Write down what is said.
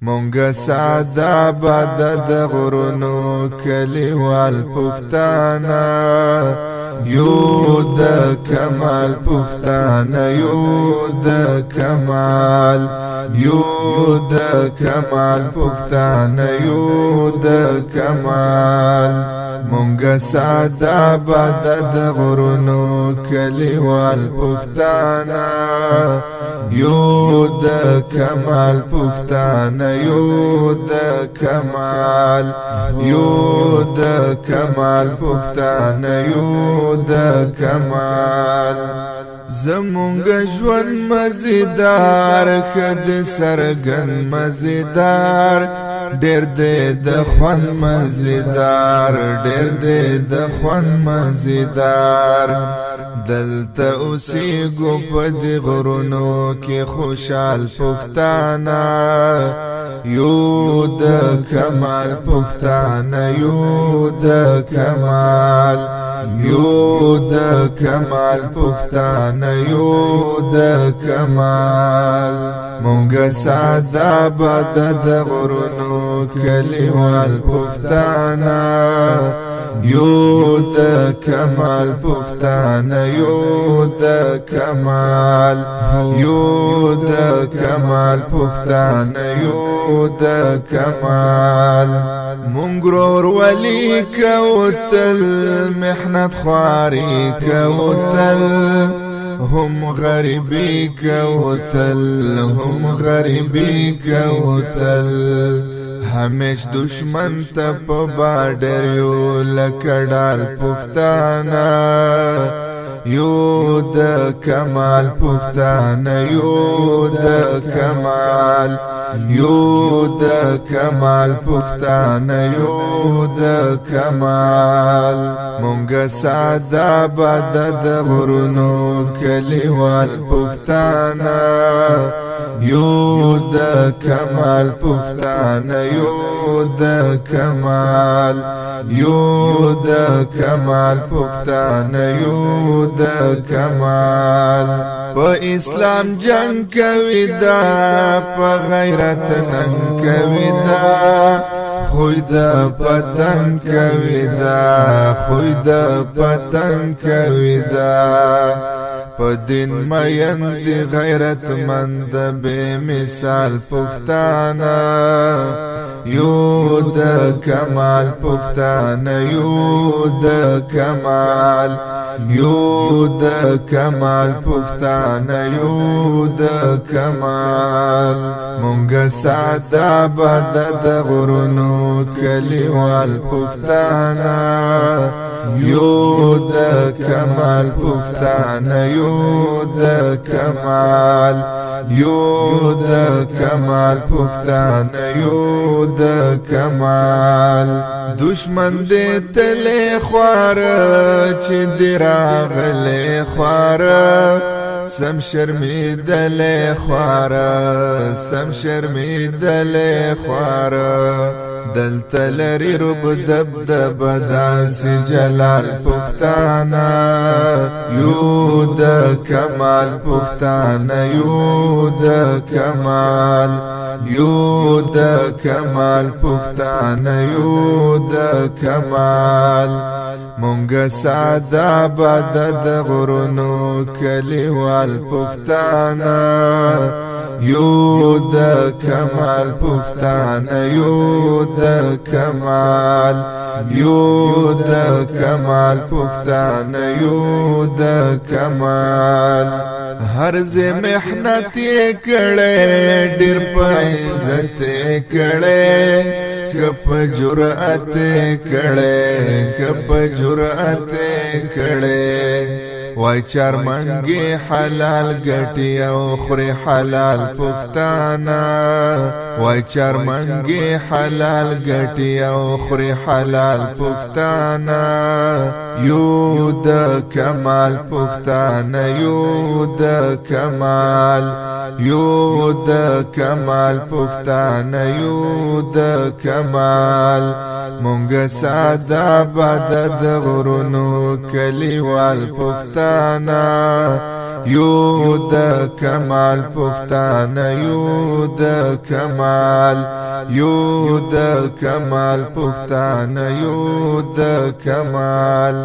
مونږ ساده آباد د غرونو کلیوال پښتانه یو د کمال پښتانه یو د کمال یو د کمال پښتانه یو د کمال مونږ ساده آباد د غرونو کلیوال پښتانه یو د کمال پښتانه یو د کمال یو د کمال پښتانه یو د کمال زمونږ ژوند مزیدار خد سرګن مزیدار ډېر دې د خوند مزیدار ډېر دې د خوند مزیدار دلته اوسېږو په دې غرونو کې خوشحال پښتانه یو د کمال پښتانه یو د کمال یو د کمال پښتانه یو د کمال مونږ ساده آباد د غرونو کلیوال پښتانه یو د کمال پښتانه یو د کمال یو د کمال پښتانه یو د کمال مونږ ورولي کوو تل محنت خواري کوو تل هم غریبی کوو تل هم غریبی کوو تل همیش دشمن ته په باډر یو لکه ډال پښتانه یو د کمال پښتانه یو د کمال یو د کمال پښتانه یو د کمال مونږ ساده آباد د غرونو کلیوال پښتانه یو د کمال پښتانه یو د کمال یو د کمال پښتانه یو د کمال په اسلام جنگ کوي دا په غیرت ننګ کوي دا خوی د پتنګ کوي دا خوی د پتنګ کوي دا په دین مین دی غیرت مند بے مثال پښتانه یو د کمال پښتانه یو د کمال یو د کمال پښتانه یو د کمال مونږ ساده آباد د غرونو کلیوال پښتانه یو د کمال پښتانه یو د کمال یو د کمال پښتانه یو د کمال دشمن دې تلې خوار چې دې راغلې خوار سم شرمیدلې خوار سم شرمیدلې خوار دلته لري رب دبدب داسې جلال پښتانه یو د کمال پښتانه یو د کمال یو د کمال پښتانه یو د کمال مونږ ساده آباد د غرونو کلیوال پښتانه یو د کمال پښتانه یو د کمال یو د کمال پښتانه یو د کمال هر زه محنت کړې ډېر په عزت کړې کپ جرأت کړې کپ جرأت کړې وای چار منګي حلال ګټي او خوري حلال پښتانه وای چار منګي حلال ګټي او خوري حلال پښتانه یو د کمال پښتانه یو د کمال یو د کمال پښتانه یو د کمال مونږ ساده آباد د غرونو کلیوال پښتانه یو د کمال پختانه یو د کمال یو د کمال پختانه یو د کمال